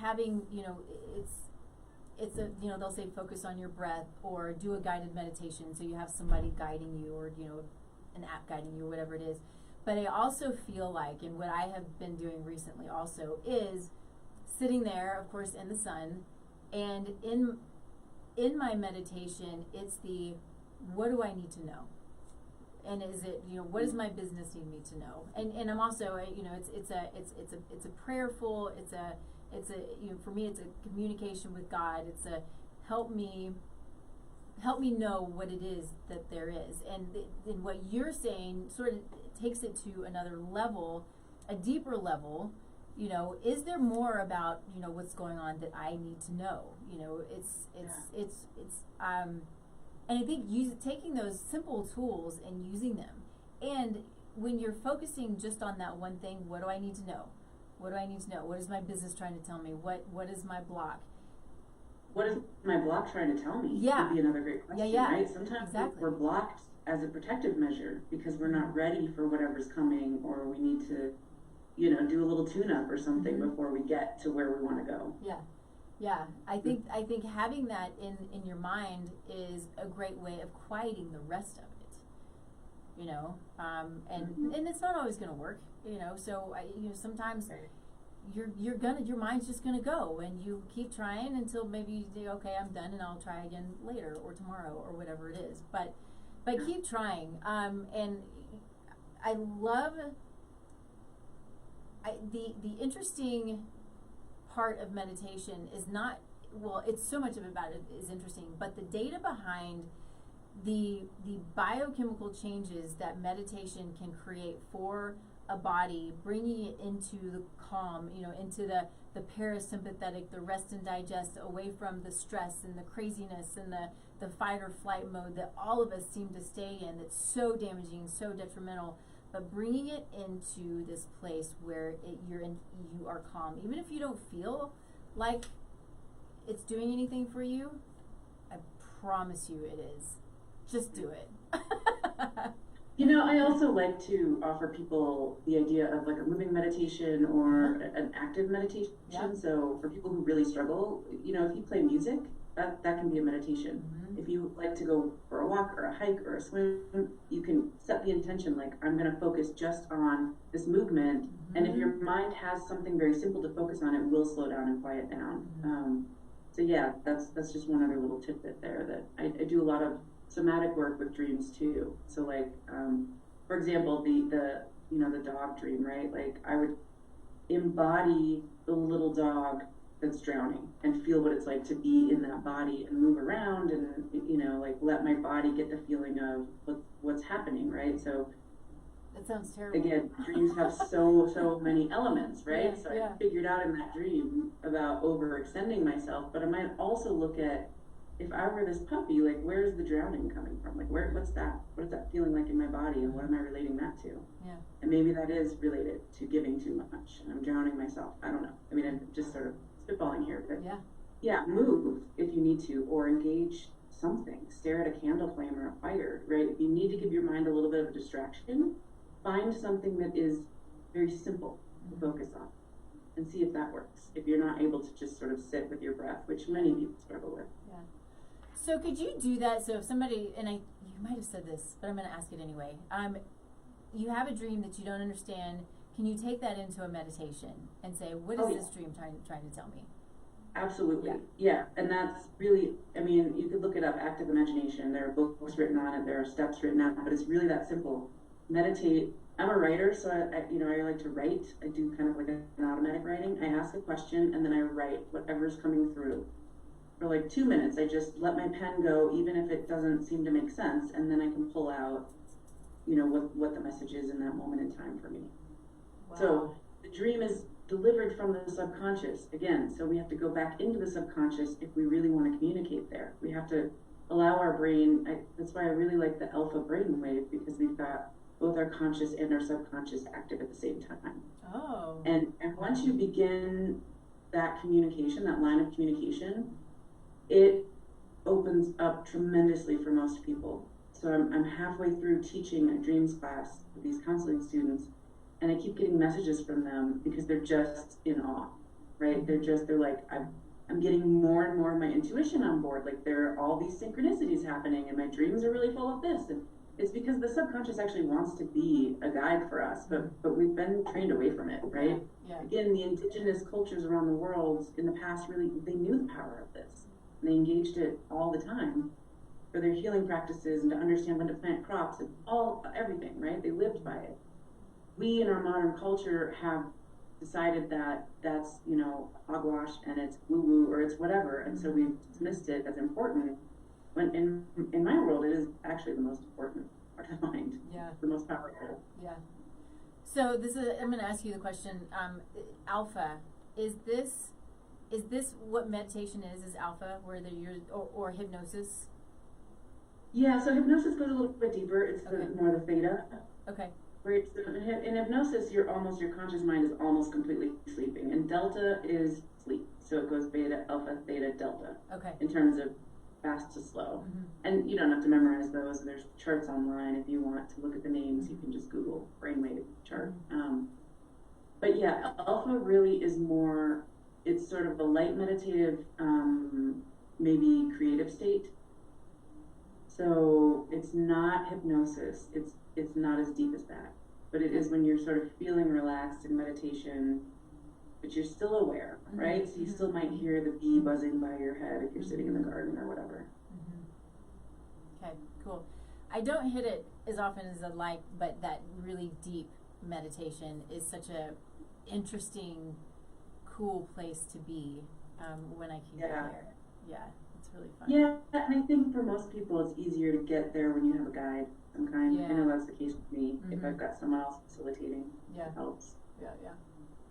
having, it's a, they'll say focus on your breath, or do a guided meditation, so you have somebody guiding you, or, an app guiding you, or whatever it is. But I also feel like, and what I have been doing recently also, is sitting there, of course, in the sun, and in my meditation, it's the, what do I need to know? And is it, what does my business need me to know? And I'm also, it's a prayerful, it's a for me, it's a communication with God. It's a help me know what it is that there is. And what you're saying sort of takes it to another level, a deeper level. Is there more about, what's going on that I need to know? And I think taking those simple tools and using them. And when you're focusing just on that one thing, what do I need to know? What do I need to know? What is my business trying to tell me? What is my block? What is my block trying to tell me? Yeah. Would be another great question, right? Sometimes we're blocked as a protective measure because we're not ready for whatever's coming, or we need to, do a little tune-up or something before we get to where we want to go. Yeah, I think having that in your mind is a great way of quieting the rest of it. And it's not always going to work. So sometimes your mind's just gonna go, and you keep trying until maybe you say, okay, I'm done, and I'll try again later or tomorrow or whatever it is. But keep trying. And I love the interesting part of meditation is not, well, it's so much of about it is interesting, but the data behind the biochemical changes that meditation can create for a body, bringing it into the calm, into the parasympathetic, the rest and digest, away from the stress and the craziness and the fight or flight mode that all of us seem to stay in, that's so damaging, so detrimental. But bringing it into this place where you are calm, even if you don't feel like it's doing anything for you, I promise you it is. Just do it. I also like to offer people the idea of like a moving meditation or an active meditation. Yeah. So for people who really struggle, if you play music, that can be a meditation. Mm-hmm. If you like to go for a walk or a hike or a swim, you can set the intention like, I'm going to focus just on this movement. Mm-hmm. And if your mind has something very simple to focus on, it will slow down and quiet down. Mm-hmm. So yeah, that's just one other little tidbit there, that I do a lot of somatic work with dreams too. So like, for example, the dog dream, right? Like I would embody the little dog that's drowning and feel what it's like to be in that body and move around and, like let my body get the feeling of what's happening, right? So that sounds terrible. Again, dreams have so many elements, right? Yeah, so I figured out in that dream about overextending myself, but I might also look at, if I were this puppy, like where's the drowning coming from? Like what is that feeling like in my body, and what am I relating that to? Yeah. And maybe that is related to giving too much and I'm drowning myself. I don't know. I mean, I'm just sort of spitballing here, but yeah, move if you need to, or engage something. Stare at a candle flame or a fire, right? If you need to give your mind a little bit of a distraction, find something that is very simple to focus on and see if that works. If you're not able to just sort of sit with your breath, which many people struggle with. Yeah. So could you do that? So if somebody, and you might have said this, but I'm going to ask it anyway. You have a dream that you don't understand. Can you take that into a meditation and say, what is this dream trying to tell me? Absolutely. Yeah. And that's really, I mean, you could look it up, active imagination. There are books written on it. There are steps written out, but it's really that simple. Meditate. I'm a writer, so I like to write. I do kind of like an automatic writing. I ask a question and then I write whatever's coming through. For like 2 minutes, I just let my pen go, even if it doesn't seem to make sense, and then I can pull out, what the message is in that moment in time for me. Wow. So the dream is delivered from the subconscious again. So we have to go back into the subconscious if we really want to communicate there. We have to allow our brain. That's why I really like the alpha brainwave, because we've got both our conscious and our subconscious active at the same time. Oh. And once you begin that communication, that line of communication, it opens up tremendously for most people. So I'm halfway through teaching a dreams class with these counseling students, and I keep getting messages from them because they're just in awe, right? They're like, I'm getting more and more of my intuition on board. Like there are all these synchronicities happening, and my dreams are really full of this. And it's because the subconscious actually wants to be a guide for us, but we've been trained away from it, right? Yeah. Again, the indigenous cultures around the world in the past they knew the power of this. And they engaged it all the time for their healing practices and to understand when to plant crops and everything, right? They lived by it. We in our modern culture have decided that that's, hogwash and it's woo-woo or it's whatever, and so we've dismissed it as important, when in my world it is actually the most important part of the mind. Yeah. The most powerful. Yeah. So I'm going to ask you the question, alpha, is this what meditation is alpha, where or hypnosis? Yeah, so hypnosis goes a little bit deeper. It's more the theta. Okay. Right. So in hypnosis, your conscious mind is almost completely sleeping, and delta is sleep. So it goes beta, alpha, theta, delta. Okay. In terms of fast to slow. Mm-hmm. And you don't have to memorize those. There's charts online if you want to look at the names. You can just Google brainwave chart. Mm-hmm. But yeah, alpha really is more. It's sort of a light meditative, maybe creative state. So it's not hypnosis. It's not as deep as that. But it is when you're sort of feeling relaxed in meditation, but you're still aware, right? So you still might hear the bee buzzing by your head if you're sitting in the garden or whatever. Okay, cool. I don't hit it as often as I'd like, but that really deep meditation is such a interesting, cool place to be when I can get there. Yeah, it's really fun. Yeah, and I think for most people it's easier to get there when you have a guide of some kind. I know that's the case with me. If I've got someone else facilitating, it helps. Yeah.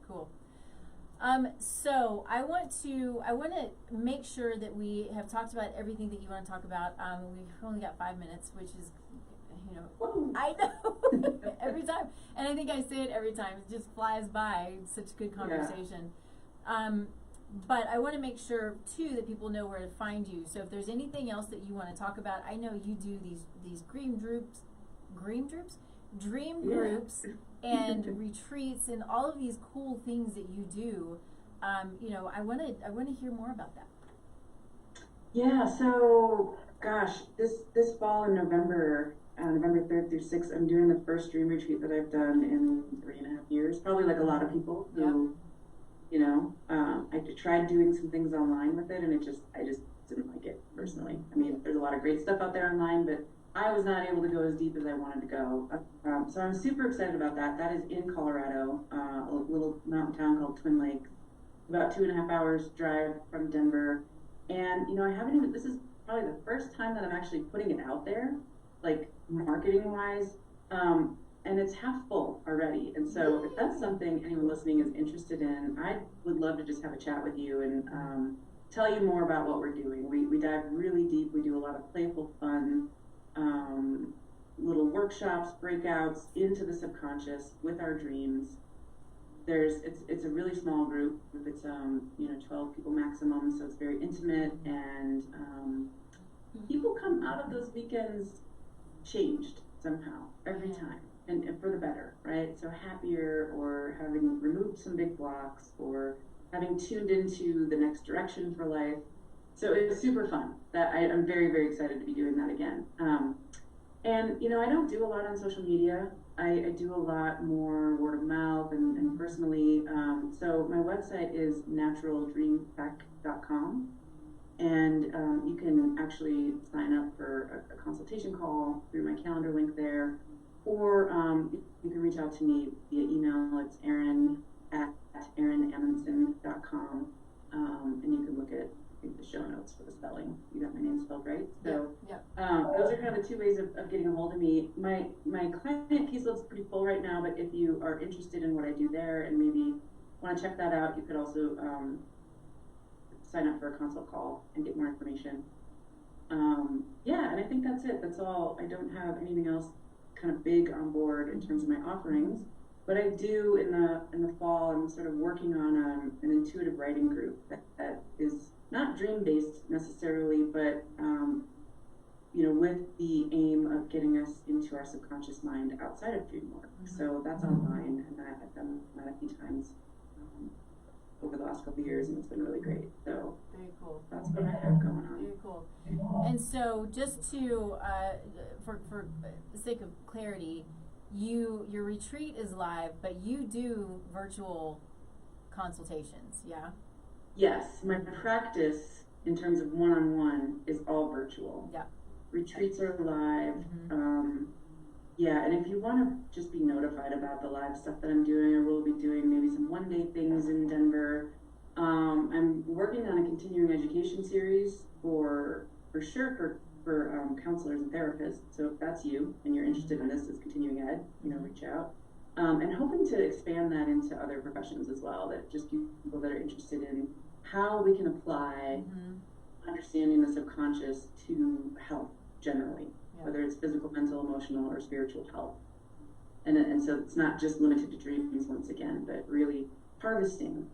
Cool. So I want to make sure that we have talked about everything that you want to talk about. We've only got 5 minutes, which is, Whoa. I know every time, and I think I say it every time. It just flies by. It's such good conversation. But I want to make sure too that people know where to find you. So if there's anything else that you want to talk about, I know you do these dream groups, and retreats, and all of these cool things that you do. I want to hear more about that. Yeah. So, gosh, this fall in November 3rd through 6th, I'm doing the first dream retreat that I've done in 3.5 years. Probably like a lot of people who, I tried doing some things online with it, and I just didn't like it personally. I mean, there's a lot of great stuff out there online, but I was not able to go as deep as I wanted to go. So I'm super excited about that. That is in Colorado, a little mountain town called Twin Lakes, about 2.5 hours drive from Denver. And, I haven't even, this is probably the first time that I'm actually putting it out there, like marketing wise. And it's half full already. And so if that's something anyone listening is interested in, I would love to just have a chat with you and tell you more about what we're doing. We dive really deep. We do a lot of playful fun, little workshops, breakouts into the subconscious with our dreams. It's a really small group. It's 12 people maximum, so it's very intimate, and people come out of those weekends changed somehow every time, and for the better, right? So happier, or having removed some big blocks, or having tuned into the next direction for life. So it's super fun. That I'm very, very excited to be doing that again. And I don't do a lot on social media. I do a lot more word of mouth and personally. So my website is naturaldreamtech.com, and you can actually sign up for a consultation call through my calendar link there, or you can reach out to me via email. It's Erin@erinamundson.com, and you can look at the show notes for the spelling. You got my name spelled right. So those are kind of the two ways of getting a hold of me. My client caseload's pretty full right now, but if you are interested in what I do there and maybe want to check that out, you could also sign up for a consult call and get more information. And I think that's it. That's all. I don't have anything else kind of big on board in terms of my offerings, but I do in the fall. I'm sort of working on an intuitive writing group that is not dream-based necessarily, but with the aim of getting us into our subconscious mind outside of dream work. So that's online, and I've done that a few times over the last couple of years, and it's been really great. So very cool. That's what I have going on. Very cool. And so, just to for the sake of clarity, your retreat is live, but you do virtual consultations, yeah? Yes, my practice in terms of one-on-one is all virtual. Yeah. Retreats are live. And if you want to just be notified about the live stuff that I'm doing, I will be doing maybe some one-day things in Denver. I'm working on a continuing education series for counselors and therapists. So if that's you and you're interested in this as continuing ed, reach out. And hoping to expand that into other professions as well, that just people that are interested in how we can apply understanding the subconscious to health generally, whether it's physical, mental, emotional, or spiritual health. And so it's not just limited to dreams once again, but really harvesting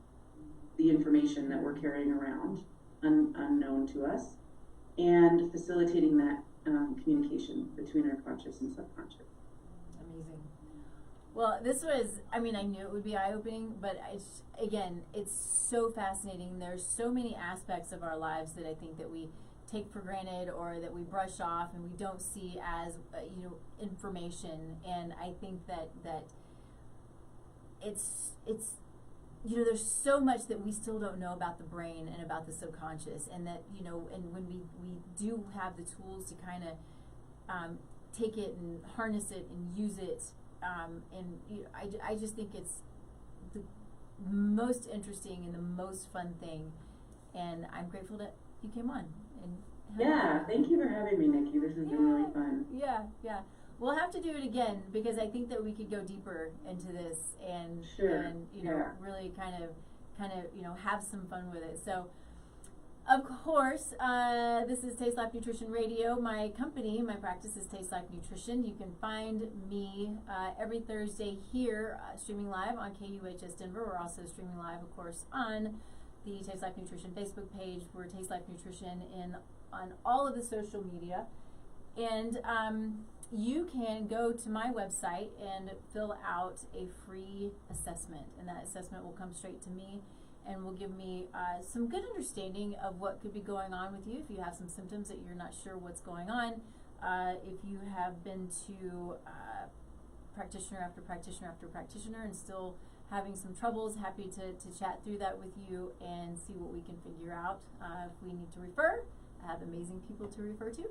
the information that we're carrying around unknown to us, and facilitating that communication between our conscious and subconscious. Amazing. Well, this was, I knew it would be eye-opening, but it's so fascinating. There's so many aspects of our lives that I think that we take for granted, or that we brush off and we don't see as, information. And I think that it's you know, there's so much that we still don't know about the brain and about the subconscious, and that, you know, and when we do have the tools to kind of take it and harness it and use it, and you know, I just think it's the most interesting and the most fun thing, and I'm grateful that you came on. And yeah, thank you for having me, Nikki. This has been really fun. Yeah. We'll have to do it again, because I think that we could go deeper into this and you know, really kind of you know, have some fun with it. So, of course, this is Taste Life Nutrition Radio. My company, my practice is Taste Life Nutrition. You can find me every Thursday here, streaming live on KUHS Denver. We're also streaming live, of course, on the Taste Life Nutrition Facebook page. We're Taste Life Nutrition on all of the social media. And you can go to my website and fill out a free assessment, and that assessment will come straight to me and will give me some good understanding of what could be going on with you. If you have some symptoms that you're not sure what's going on, if you have been to practitioner after practitioner after practitioner and still having some troubles, happy to chat through that with you and see what we can figure out. If we need to refer, I have amazing people to refer to.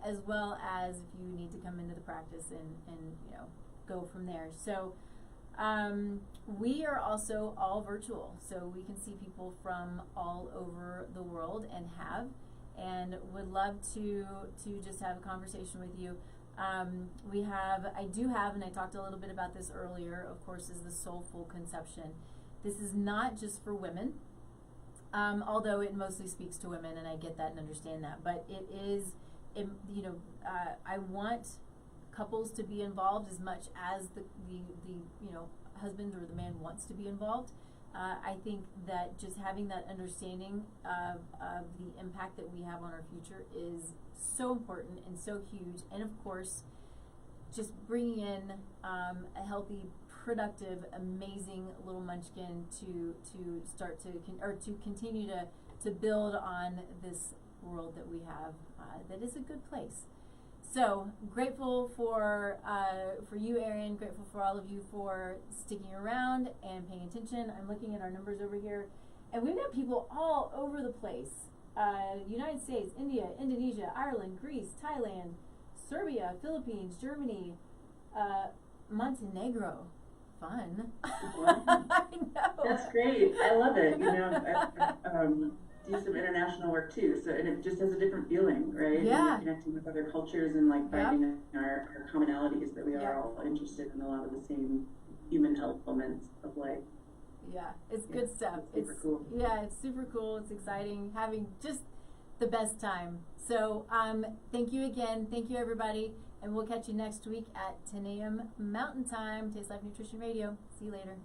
As well as if you need to come into the practice and you know, go from there. So we are also all virtual, so we can see people from all over the world and would love to just have a conversation with you. I do have, and I talked a little bit about this earlier, of course, is the Soulful Conception. This is not just for women, although it mostly speaks to women, and I get that and understand that, but it is, you know, I want couples to be involved as much as the you know, husband or the man wants to be involved. I think that just having that understanding of the impact that we have on our future is so important and so huge. And of course, just bringing in a healthy, productive, amazing little munchkin to start to continue to build on this world that we have that is a good place. So grateful for you, Erin. Grateful for all of you for sticking around and paying attention. I'm looking at our numbers over here, and we've got people all over the place. United States, India, Indonesia, Ireland, Greece, Thailand, Serbia, Philippines, Germany, Montenegro. Fun. I know. That's great. I love it. You know, I do some international work too, so, and it just has a different feeling, right? Yeah. And connecting with other cultures and like finding our commonalities, that we are all interested in a lot of the same human elements of life. Yeah, it's good stuff. It's super cool. Yeah, it's super cool. It's exciting. Having just the best time. So thank you again. Thank you, everybody. And we'll catch you next week at 10 a.m. Mountain Time. Taste Life Nutrition Radio. See you later.